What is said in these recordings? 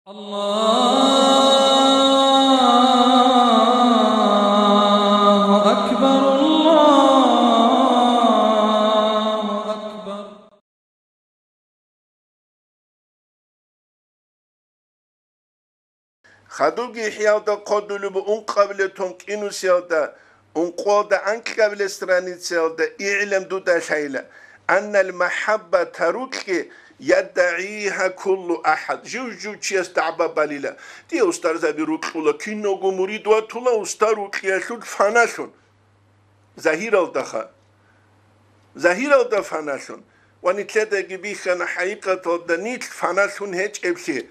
الله أكبر الله أكبر. خدوجي حيادا قدلو بون قبلتهم كينو سيالدا ان قودا انك قبل استراني سيالدا اعلم دودا شايلة ان المحبة تروكي يدعيها كل احد جو تشيس تعبا باليلا دي استار زابي روكولا كينوغو مريدوا تولا استاروك يشود فاناشون زهير الدخا زهير الدفاناشون واني تلتا جبيخنا حقيقة الدنيت فاناشون هيج ابشي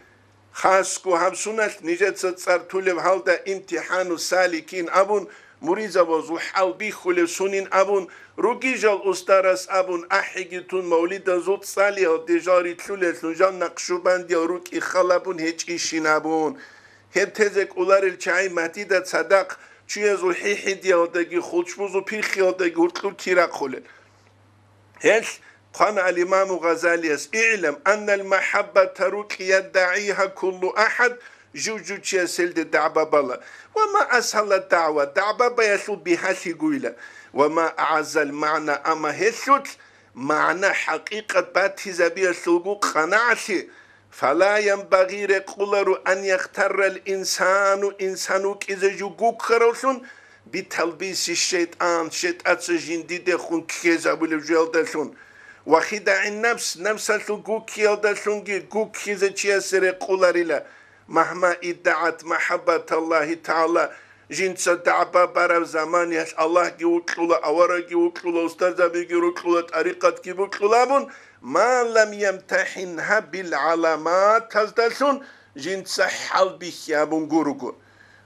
خاصكو همسونش نجت ستسرتولم هالدا امتحانو سالكين ابون مريزا وزو حال بيخول سونين ابون روگيجال استارس ابون احيگيتون موليدا زوت سالي ديجاري تلولتون جان نقشوبندي روك اخلابون هيج ايشين ابون هم تزك اولار الچاي ماتيدا صدق چيزو حيحي ديالدگي خلچبوزو بيخيالدگي هرتلو كيرا خولل هيش قال الإمام غزالي اعلم أن المحبة تروك يدعيها كل أحد جوجو تشيسل دعبة بلا وما أسهل الدعوة دعبة بيسو بها شيقويلة وما أعز المعنى أما هشوت معنى حقيقة باتي زبير سلوك قناعتي فلا ينبغي رقولر أن يختار الإنسان إنسانوك إذا جوجوك خروشون بتلبيس الشيطان شيطان سجين خون كيزا بلجوال دلشون وخداع النفس نفسه جوكي الدشونجي جوكي زتشي سر قولاريلا مهما ادعت محبة الله تعالى جنس دعبا برا زمان يش الله جوكلو أورا جوكلو أستاذ بيجوكلو طريقة جوكلو ما لم يمتحنها بالعلامات تزدشون جنس حل بيخيابون جورجو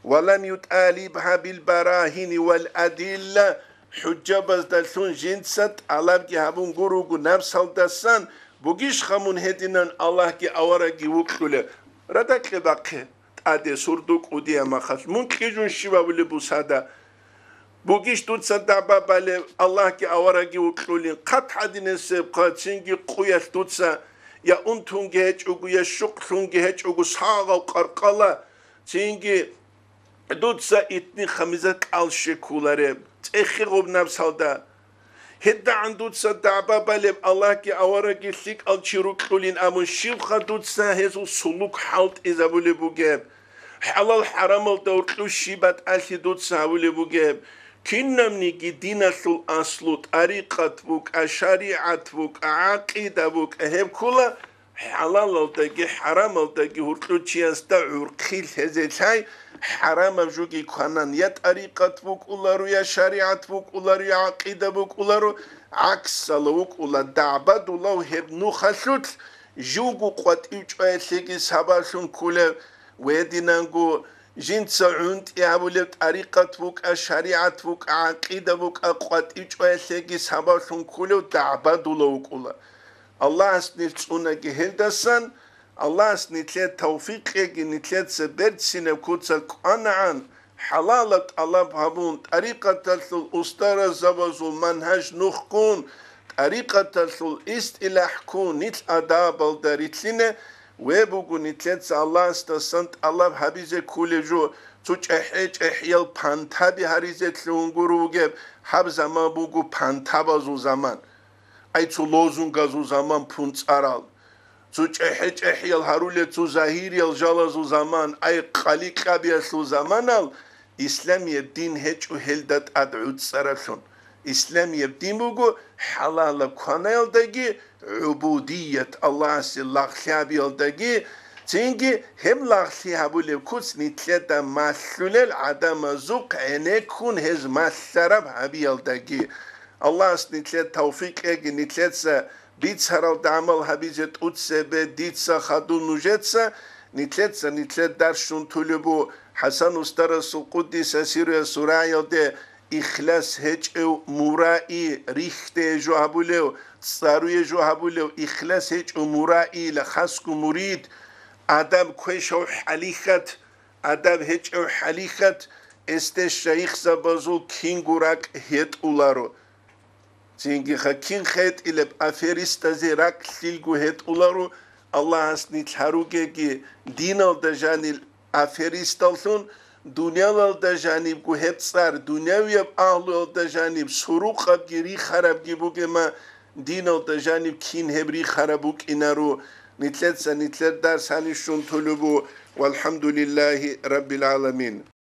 ولم يتالبها بالبراهين والأدلة حجة بزدلشون جنسات الله كي هبون غروغو نفس هالدسان بوغيش خمون هدينان الله كي أورا كي وكتوله ردك لباقه تادي سردوك وديا مخاش ممكن جون شبا ولي بوسادا بوغيش دوت صدع بابا الله كي أورا كي وكتولين قط حدين السبقا تسنجي قوية دوتسا يا انتون هج اوغو يا شقلون هج اوغو ساغا وقرقالا تسنجي دوتسا اتني خميزات الشكولاري تأخيرهم نفس هذا هدا عندود صدع بابا الله كي أورا سيك الشروك خلين أمون شيخ دود ساهز وسلوك حالت إذا بولي بوجاب حلال حرام الدورتلو شيبات أشي دود ساولي بوجاب كنا منيجي دينا سل أصلو طريقة بوك الشريعة بوك عقيدة بوك أهم كلها حلال الدقي حرام الدقي هرتلو تشيستا عرقيل هزي شاي حرام بجوكي كانان يا طريقة بوك أولارو يا شريعة بوك أولارو يا عقيدة بوك أولارو عكس لوك أولا دعبد الله هبنو خشوت جوجو قوات إيجوه سيكي ساباشون كولا ويدينانغو جنس عند يابولي طريقة بوك الشريعة بوك عقيدة بوك قوات إيجوه سيكي ساباشون كولا دعبد الله أولا الله سنيلتسونا جهلدسان الله سنتلت توفيق يجي نتلت سبرت سنكوتسل قنعان حلالة الله بهبون طريقة الأسطورة زوج المنهج نخكون طريقة الاستلاح كون نتل أداب الداريتلنا ويبوغو نتلت الله استسنت الله بحبيزة كل جو توش احيج احيال پانتابي هريزة تلونغورو جيب حب زمان بوغو پانتابا زو زمان اي تو لوزونغا زو زمان پونت ارال زوج احج احيال هارولة زو زهيري الجالة زو زمان اي قليقة بيا زو زمان إسلامي الدين هج وهلدت أدعوت سرشون إسلامي الدين بوغو حلال كونيل داگي عبودية الله سي لغشابيل داگي تينجي هم لغشابو لكوس نتلتا مسلول عدم زوق عينيكون هز مسرب هبيل داگي الله سنتلت توفيق اگي نتلت بيت هرال دعمل هبيزت أتسبه ديتسا خدو نجتسا نتلت درشون طلبو حسن استرس القدس سير سرايا ده إخلاص هج او مرائي ريخته جو هبولو صاروي جو هبولو إخلاص هج او مرائي لخسكو مريد ادم كويش او حليخت ادم هج او حليخت است شيخ زبازو كينغوراك هيت اولارو زينجي خا كين خيت إلى أفيريستا زيراك سيلغو هيت اولارو الله هستني تحروكي دين الدجاني أفريستالثون دنيا الدجانب كو هتصار دنيا ويب أهل الدجانب سروق بجري خراب جيبوك ما دين الدجانب كين هبري خرابوك إنارو نتلت درس هنشون طلبو والحمد لله رب العالمين.